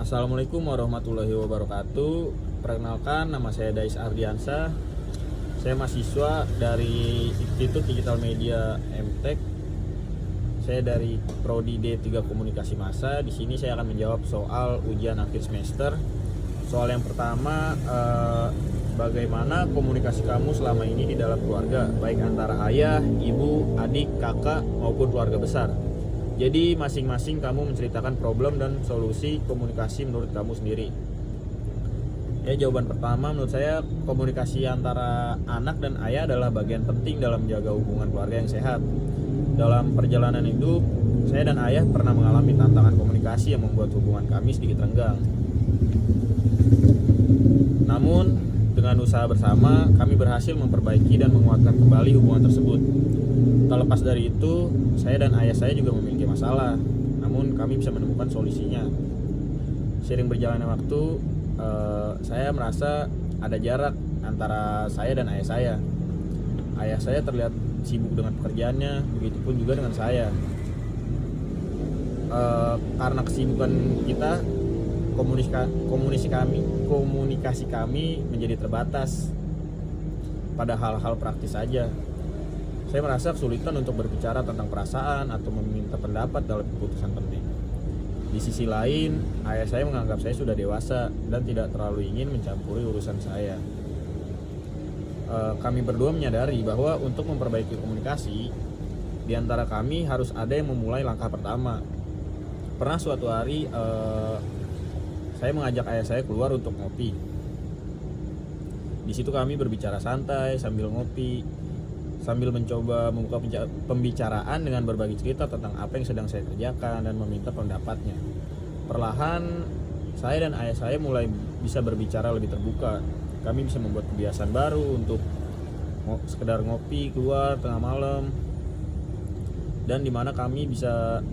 Assalamualaikum warahmatullahi wabarakatuh. Perkenalkan, nama saya Dais Ardiansa. Saya mahasiswa dari Institut Digital Media MTek. Saya dari Prodi D3 Komunikasi Massa. Di sini saya akan menjawab soal ujian akhir semester. Soal yang pertama, bagaimana komunikasi kamu selama ini di dalam keluarga, baik antara ayah, ibu, adik, kakak maupun keluarga besar. Jadi masing-masing kamu menceritakan problem dan solusi komunikasi menurut kamu sendiri. Jawaban pertama, menurut saya komunikasi antara anak dan ayah adalah bagian penting dalam menjaga hubungan keluarga yang sehat. Dalam perjalanan hidup, saya dan ayah pernah mengalami tantangan komunikasi yang membuat hubungan kami sedikit renggang. Namun, dengan usaha bersama, kami berhasil memperbaiki dan menguatkan kembali hubungan tersebut. Terlepas dari itu, saya dan ayah saya juga memiliki masalah, namun kami bisa menemukan solusinya. Seiring berjalannya waktu, saya merasa ada jarak antara saya dan ayah saya. Ayah saya terlihat sibuk dengan pekerjaannya, begitupun juga dengan saya. Karena kesibukan kita, komunikasi kami menjadi terbatas pada hal-hal praktis saja. Saya merasa kesulitan untuk berbicara tentang perasaan atau meminta pendapat dalam keputusan penting. Di sisi lain, ayah saya menganggap saya sudah dewasa dan tidak terlalu ingin mencampuri urusan saya. Kami berdua menyadari bahwa untuk memperbaiki komunikasi, di antara kami harus ada yang memulai langkah pertama. Pernah suatu hari, saya mengajak ayah saya keluar untuk ngopi. Di situ kami berbicara santai sambil ngopi, sambil mencoba membuka pembicaraan dengan berbagi cerita tentang apa yang sedang saya kerjakan dan meminta pendapatnya. Perlahan, saya dan ayah saya mulai bisa berbicara lebih terbuka. Kami bisa membuat kebiasaan baru untuk sekedar ngopi keluar tengah malam, dan dimana kami bisa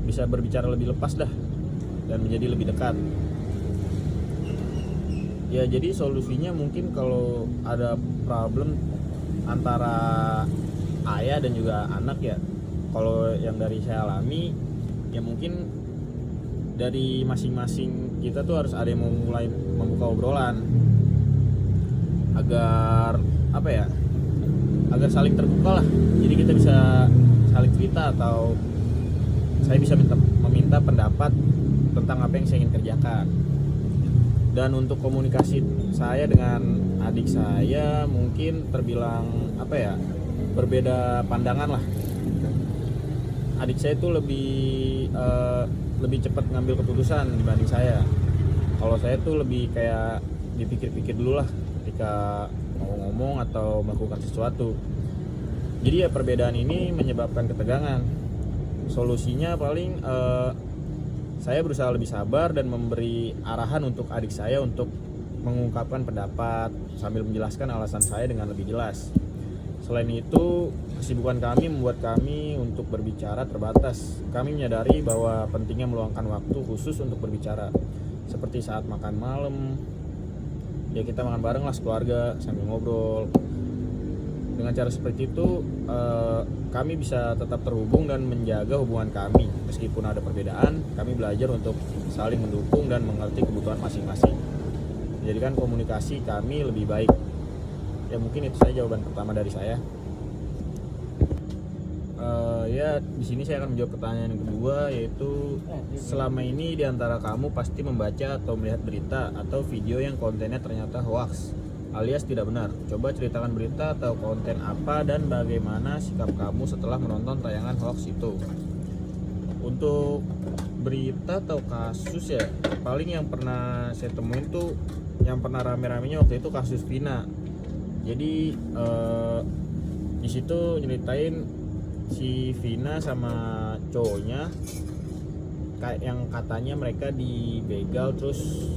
bisa berbicara lebih lepas dan menjadi lebih dekat. Ya, jadi solusinya mungkin kalau ada problem antara ayah dan juga anak, ya kalau yang dari saya alami, ya mungkin dari masing-masing kita tuh harus ada yang mulai membuka obrolan agar agar saling terbuka lah. Jadi kita bisa saling cerita, atau saya bisa meminta pendapat tentang apa yang saya ingin kerjakan. Dan untuk komunikasi saya dengan adik saya mungkin terbilang berbeda pandangan lah. Adik saya itu lebih cepat ngambil keputusan dibanding saya. Kalau saya tuh lebih kayak dipikir-pikir dulu lah ketika mau ngomong atau melakukan sesuatu. Jadi ya perbedaan ini menyebabkan ketegangan. Solusinya paling saya berusaha lebih sabar dan memberi arahan untuk adik saya untuk mengungkapkan pendapat sambil menjelaskan alasan saya dengan lebih jelas. Selain itu, kesibukan kami membuat kami untuk berbicara terbatas. Kami menyadari bahwa pentingnya meluangkan waktu khusus untuk berbicara, seperti saat makan malam. Ya, kita makan bareng lah sekeluarga sambil ngobrol. Dengan cara seperti itu, kami bisa tetap terhubung dan menjaga hubungan kami. Meskipun ada perbedaan, kami belajar untuk saling mendukung dan mengerti kebutuhan masing-masing. Menjadikan komunikasi kami lebih baik. Ya, mungkin itu saja jawaban pertama dari saya. Di sini saya akan menjawab pertanyaan yang kedua, yaitu selama ini di antara kamu pasti membaca atau melihat berita atau video yang kontennya ternyata hoax alias tidak benar. Coba ceritakan berita atau konten apa dan bagaimana sikap kamu setelah menonton tayangan hoax itu. Untuk berita atau kasus, ya paling yang pernah saya temuin tuh, yang pernah rame-ramenya waktu itu kasus Vina. Jadi di situ nyeritain si Vina sama cowoknya yang katanya mereka dibegal terus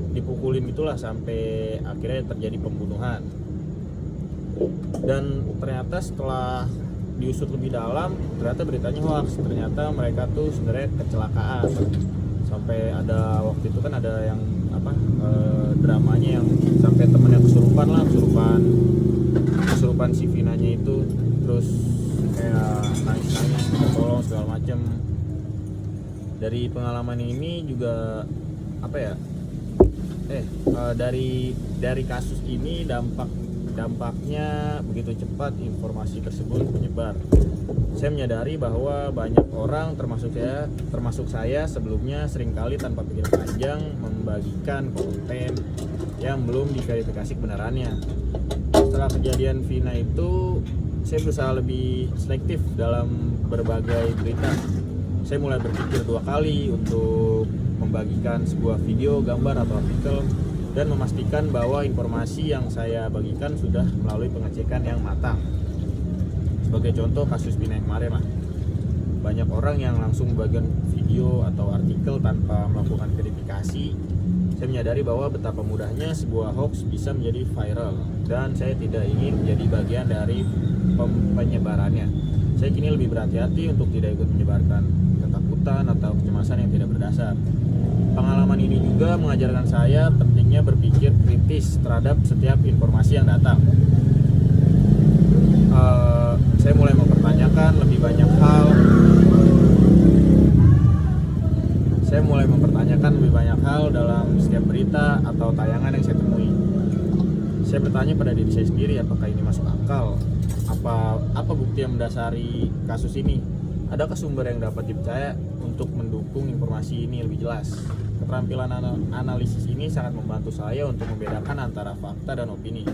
dipukulin itulah sampai akhirnya terjadi pembunuhan. Dan ternyata setelah diusut lebih dalam, ternyata beritanya hoax. Ternyata mereka tuh sebenarnya kecelakaan. Sampai ada waktu itu kan ada yang dramanya yang sampai temennya kesurupan si Vinanya itu, terus kayak nangis-nangis minta tolong segala macem. Dari pengalaman ini juga dari kasus ini dampaknya begitu cepat informasi tersebut menyebar. Saya menyadari bahwa banyak orang termasuk saya sebelumnya seringkali tanpa pikir panjang membagikan konten yang belum diverifikasi kebenarannya. Setelah kejadian Vina itu, saya berusaha lebih selektif dalam berbagai berita. Saya mulai berpikir 2 kali untuk membagikan sebuah video, gambar, atau artikel, dan memastikan bahwa informasi yang saya bagikan sudah melalui pengecekan yang matang. Sebagai contoh kasus Vina yang kemarin lah, banyak orang yang langsung membagikan video atau artikel tanpa melakukan verifikasi. Saya menyadari bahwa betapa mudahnya sebuah hoax bisa menjadi viral, dan saya tidak ingin menjadi bagian dari penyebarannya. Saya kini lebih berhati-hati untuk tidak ikut menyebarkan ketakutan atau kecemasan yang tidak berdasar. Pengalaman ini juga mengajarkan saya pentingnya berpikir kritis terhadap setiap informasi yang datang. Saya mulai mempertanyakan lebih banyak hal dalam setiap berita atau tayangan yang saya temui. Saya bertanya pada diri saya sendiri, apakah ini masuk akal? Apa bukti yang mendasari kasus ini? Adakah sumber yang dapat dipercaya untuk mendukung informasi ini lebih jelas? Keterampilan analisis ini sangat membantu saya untuk membedakan antara fakta dan opini,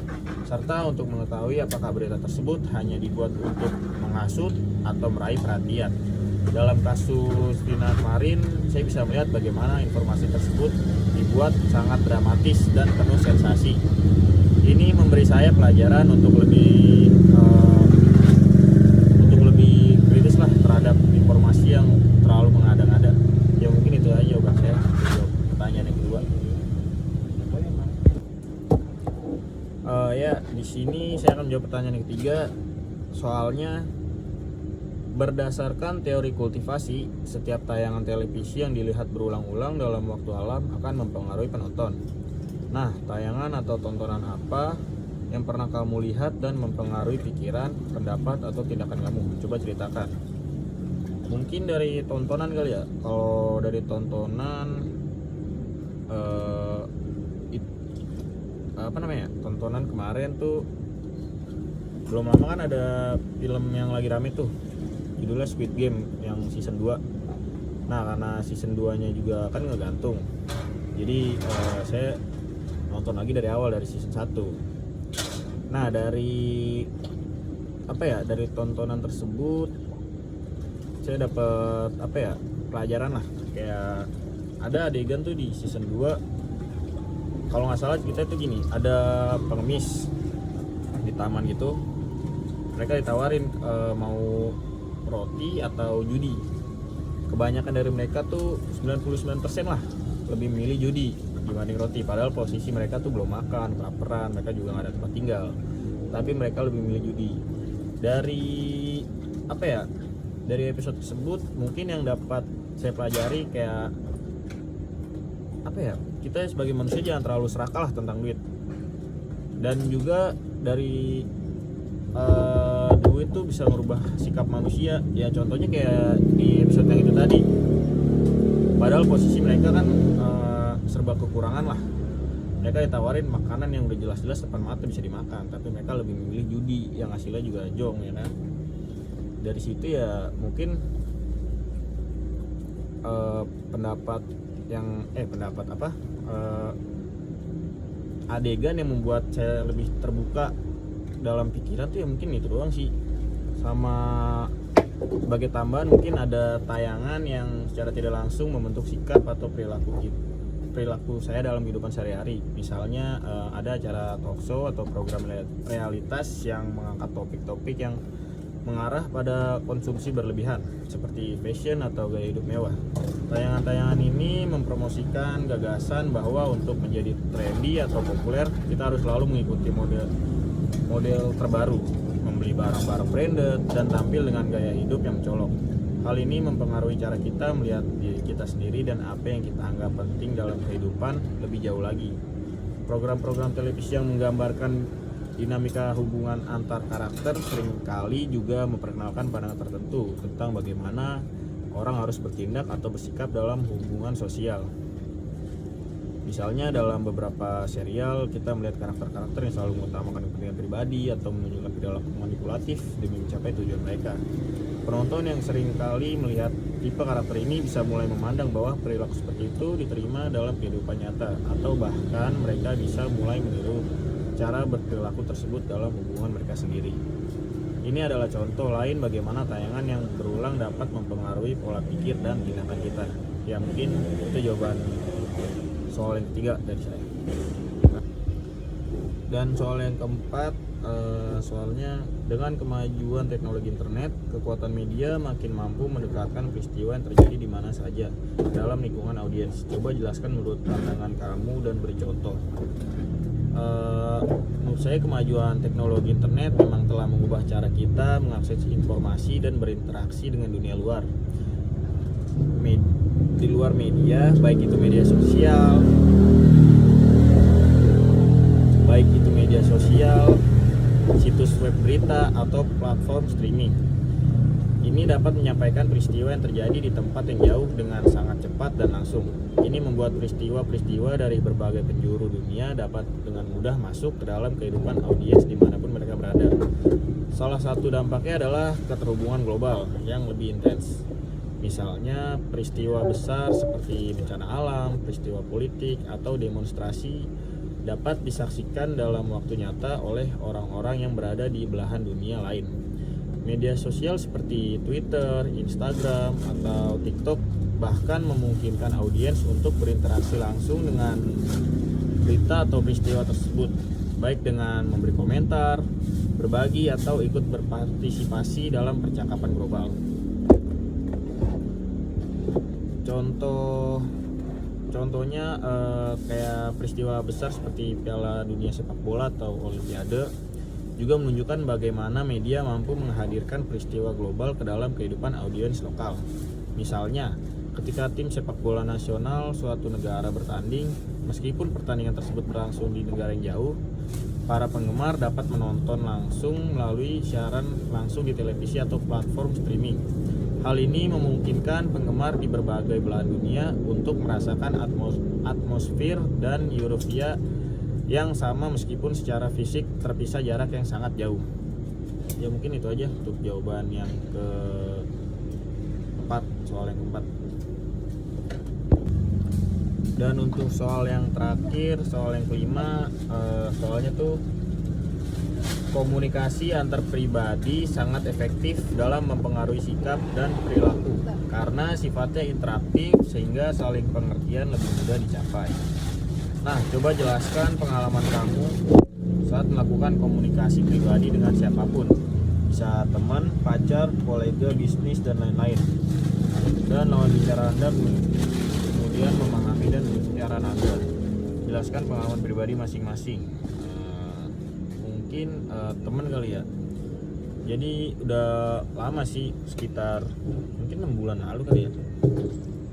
serta untuk mengetahui apakah berita tersebut hanya dibuat untuk menghasut atau meraih perhatian. Dalam kasus Vina kemarin, saya bisa melihat bagaimana informasi tersebut dibuat sangat dramatis dan penuh sensasi. Ini memberi saya pelajaran untuk lebih kritis lah terhadap informasi yang terlalu mengada-ngada. Ya mungkin itu aja Bang saya untuk pertanyaan yang kedua. Ya di sini saya akan menjawab pertanyaan yang ketiga. Soalnya, berdasarkan teori kultivasi, setiap tayangan televisi yang dilihat berulang-ulang dalam waktu alam akan mempengaruhi penonton. Nah, tayangan atau tontonan apa yang pernah kamu lihat dan mempengaruhi pikiran, pendapat, atau tindakan kamu? Coba ceritakan. Mungkin dari tontonan kali ya. Kalau dari tontonan tontonan kemarin tuh belum lama kan ada film yang lagi rame tuh, judulnya Squid Game yang season 2. Nah, karena season 2 nya juga kan ngegantung, jadi saya nonton lagi dari awal, dari season 1. Nah, dari tontonan tersebut saya dapat pelajaran lah. Kayak ada adegan tuh di season 2, kalau nggak salah kita tuh gini, ada pengemis di taman gitu, mereka ditawarin mau roti atau judi. Kebanyakan dari mereka tuh 99% lah lebih memilih judi dibanding roti, padahal posisi mereka tuh belum makan, kelaparan, mereka juga nggak ada tempat tinggal, tapi mereka lebih memilih judi. Dari episode tersebut mungkin yang dapat saya pelajari kayak kita sebagai manusia jangan terlalu serakah lah tentang duit. Dan juga dari duit tuh bisa merubah sikap manusia. Ya contohnya kayak di episode yang itu tadi, padahal posisi mereka kan serba kekurangan lah. Mereka ditawarin makanan yang udah jelas-jelas depan mata bisa dimakan, tapi mereka lebih memilih judi yang hasilnya juga jong, ya kan. Dari situ ya mungkin adegan yang membuat saya lebih terbuka dalam pikiran tuh ya mungkin itu doang sih. Sama sebagai tambahan mungkin ada tayangan yang secara tidak langsung membentuk sikap atau perilaku saya dalam kehidupan sehari-hari. Misalnya ada acara talk show atau program realitas yang mengangkat topik-topik yang mengarah pada konsumsi berlebihan seperti fashion atau gaya hidup mewah. Tayangan-tayangan ini mempromosikan gagasan bahwa untuk menjadi trendy atau populer kita harus selalu mengikuti model terbaru, membeli barang-barang branded, dan tampil dengan gaya hidup yang mencolok. Hal ini mempengaruhi cara kita melihat diri kita sendiri dan apa yang kita anggap penting dalam kehidupan lebih jauh lagi. Program-program televisi yang menggambarkan dinamika hubungan antar karakter seringkali juga memperkenalkan pandangan tertentu tentang bagaimana orang harus bertindak atau bersikap dalam hubungan sosial. Misalnya dalam beberapa serial kita melihat karakter-karakter yang selalu mengutamakan kepentingan pribadi atau menunjukkan perilaku manipulatif demi mencapai tujuan mereka. Penonton yang sering kali melihat tipe karakter ini bisa mulai memandang bahwa perilaku seperti itu diterima dalam kehidupan nyata, atau bahkan mereka bisa mulai meniru cara berperilaku tersebut dalam hubungan mereka sendiri. Ini adalah contoh lain bagaimana tayangan yang berulang dapat mempengaruhi pola pikir dan tindakan kita. Ya mungkin itu jawaban soal yang ketiga dari saya. Dan soal yang keempat, soalnya dengan kemajuan teknologi internet, kekuatan media makin mampu mendekatkan peristiwa yang terjadi di mana saja dalam lingkungan audiens. Coba jelaskan menurut pandangan kamu dan beri contoh. Menurut saya kemajuan teknologi internet memang telah mengubah cara kita mengakses informasi dan berinteraksi dengan dunia luar. Di luar media, baik itu media sosial, situs web berita atau platform streaming. Ini dapat menyampaikan peristiwa yang terjadi di tempat yang jauh dengan sangat cepat dan langsung. Ini membuat peristiwa-peristiwa dari berbagai penjuru dunia dapat dengan mudah masuk ke dalam kehidupan audiens dimanapun mereka berada. Salah satu dampaknya adalah keterhubungan global yang lebih intens. Misalnya peristiwa besar seperti bencana alam, peristiwa politik, atau demonstrasi dapat disaksikan dalam waktu nyata oleh orang-orang yang berada di belahan dunia lain. Media sosial seperti Twitter, Instagram, atau TikTok bahkan memungkinkan audiens untuk berinteraksi langsung dengan berita atau peristiwa tersebut, baik dengan memberi komentar, berbagi, atau ikut berpartisipasi dalam percakapan global. Contohnya kayak peristiwa besar seperti Piala Dunia Sepak Bola atau Olimpiade juga menunjukkan bagaimana media mampu menghadirkan peristiwa global ke dalam kehidupan audiens lokal. Misalnya, ketika tim sepak bola nasional suatu negara bertanding, meskipun pertandingan tersebut berlangsung di negara yang jauh, para penggemar dapat menonton langsung melalui siaran langsung di televisi atau platform streaming. Hal ini memungkinkan penggemar di berbagai belahan dunia untuk merasakan atmosfer dan euforia yang sama meskipun secara fisik terpisah jarak yang sangat jauh. Ya mungkin itu aja untuk jawaban yang keempat, soal yang keempat. Dan untuk soal yang terakhir, soal yang kelima, soalnya tuh komunikasi antar pribadi sangat efektif dalam mempengaruhi sikap dan perilaku karena sifatnya interaktif sehingga saling pengertian lebih mudah dicapai. Nah, coba jelaskan pengalaman kamu saat melakukan komunikasi pribadi dengan siapapun, bisa teman, pacar, kolega, bisnis, dan lain-lain. Dan lawan bicara Anda kemudian memahami dan bicara Anda. Jelaskan pengalaman pribadi masing-masing. Mungkin teman kali ya. Jadi udah lama sih, sekitar mungkin 6 bulan lalu kali ya.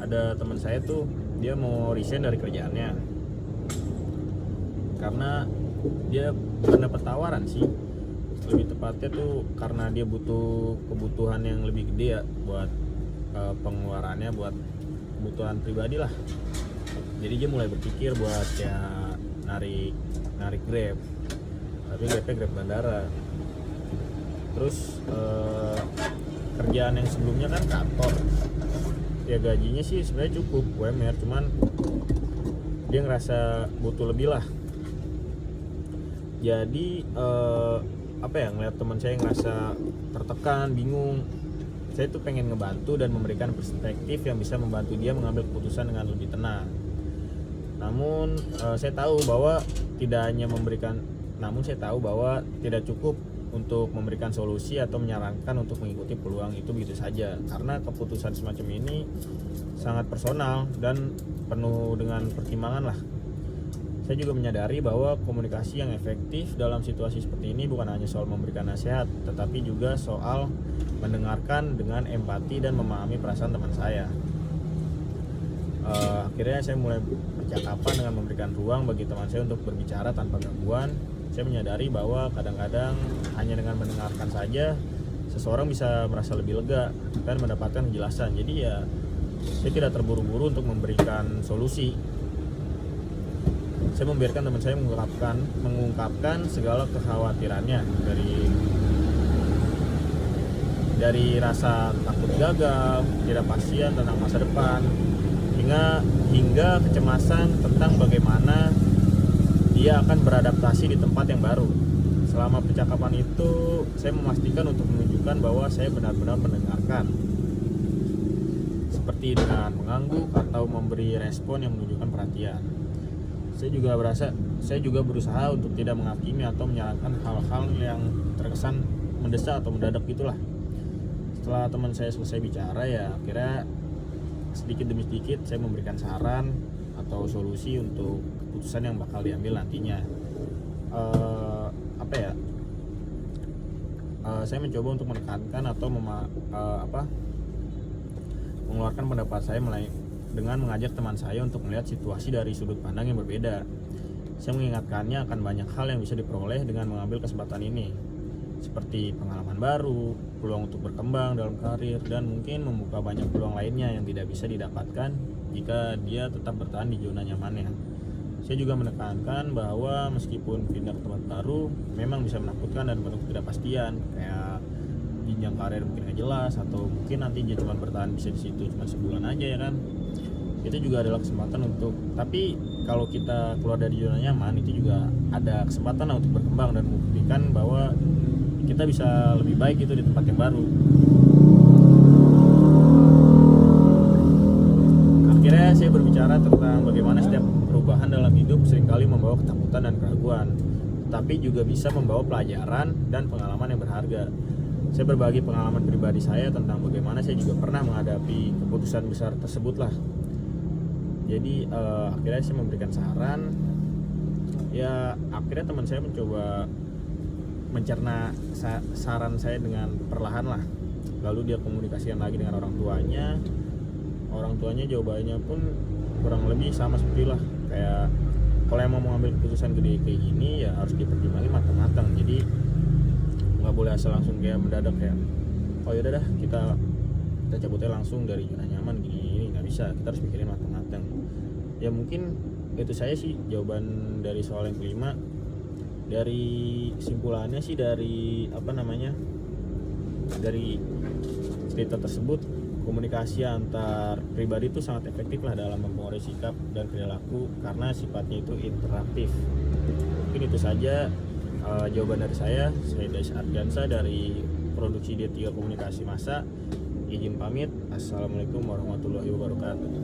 Ada teman saya tuh, dia mau resign dari kerjaannya karena dia mendapat tawaran sih, lebih tepatnya tuh karena dia butuh kebutuhan yang lebih gede ya buat pengeluarannya, buat kebutuhan pribadi lah. Jadi dia mulai berpikir buat ya narik Grab, tapi Grab bandara. Terus kerjaan yang sebelumnya kan kantor, ya gajinya sih sebenarnya cukup UMR, cuman dia ngerasa butuh lebih lah. Jadi ngeliat teman saya ngerasa tertekan, bingung. Saya tuh pengen ngebantu dan memberikan perspektif yang bisa membantu dia mengambil keputusan dengan lebih tenang. Namun saya tahu bahwa tidak cukup untuk memberikan solusi atau menyarankan untuk mengikuti peluang itu begitu saja, karena keputusan semacam ini sangat personal dan penuh dengan pertimbangan lah. Saya juga menyadari bahwa komunikasi yang efektif dalam situasi seperti ini bukan hanya soal memberikan nasihat, tetapi juga soal mendengarkan dengan empati dan memahami perasaan teman saya. Akhirnya saya mulai percakapan dengan memberikan ruang bagi teman saya untuk berbicara tanpa gangguan. Saya menyadari bahwa kadang-kadang hanya dengan mendengarkan saja seseorang bisa merasa lebih lega dan mendapatkan kejelasan. Jadi ya saya tidak terburu-buru untuk memberikan solusi. Saya membiarkan teman saya mengungkapkan segala kekhawatirannya, dari rasa takut gagal, ketidakpastian tentang masa depan, hingga kecemasan tentang bagaimana dia akan beradaptasi di tempat yang baru. Selama percakapan itu, saya memastikan untuk menunjukkan bahwa saya benar-benar mendengarkan, seperti dengan mengangguk atau memberi respon yang menunjukkan perhatian. Saya juga berusaha untuk tidak menghakimi atau menyarankan hal-hal yang terkesan mendesak atau mendadak gitulah. Setelah teman saya selesai bicara, ya akhirnya sedikit demi sedikit saya memberikan saran atau solusi untuk keputusan yang bakal diambil nantinya. Saya mencoba untuk menekankan atau mengeluarkan pendapat saya dengan mengajak teman saya untuk melihat situasi dari sudut pandang yang berbeda. Saya mengingatkannya akan banyak hal yang bisa diperoleh dengan mengambil kesempatan ini, seperti pengalaman baru, peluang untuk berkembang dalam karir, dan mungkin membuka banyak peluang lainnya yang tidak bisa didapatkan jika dia tetap bertahan di zona nyamannya. Saya juga menekankan bahwa meskipun pindah ke tempat baru memang bisa menakutkan dan penuh ketidakpastian, kayak jenjang karir mungkin gak jelas, atau mungkin nanti dia cuma bertahan bisa di situ cuma sebulan aja, ya kan. Itu juga adalah kesempatan tapi kalau kita keluar dari zona nyaman, itu juga ada kesempatan untuk berkembang dan membuktikan bahwa kita bisa lebih baik itu di tempat yang baru. Akhirnya saya berbicara tentang bagaimana setiap perubahan dalam hidup seringkali membawa ketakutan dan keraguan, tapi juga bisa membawa pelajaran dan pengalaman yang berharga. Saya berbagi pengalaman pribadi saya tentang bagaimana saya juga pernah menghadapi keputusan besar tersebut lah. Jadi akhirnya saya memberikan saran. Ya akhirnya teman saya mencoba mencerna saran saya dengan perlahan lah. Lalu dia komunikasikan lagi dengan orang tuanya jawabannya pun kurang lebih sama seperti lah, kayak kalau yang mau mengambil keputusan gede kayak gini ya harus dipertimbangin matang-matang. Jadi nggak boleh asal langsung kayak mendadak kayak oh yaudah dah kita cabutnya langsung dari zona nyaman gini, nggak bisa. Kita harus pikirin matang-matang. Ya mungkin itu saya sih jawaban dari soal yang kelima. Dari kesimpulannya sih dari cerita tersebut, komunikasi antar pribadi itu sangat efektif lah dalam mempengaruhi sikap dan perilaku karena sifatnya itu interaktif. Mungkin itu saja jawaban dari saya Des Ardiansa dari produksi D3 Komunikasi Massa. Izin pamit. Assalamualaikum warahmatullahi wabarakatuh.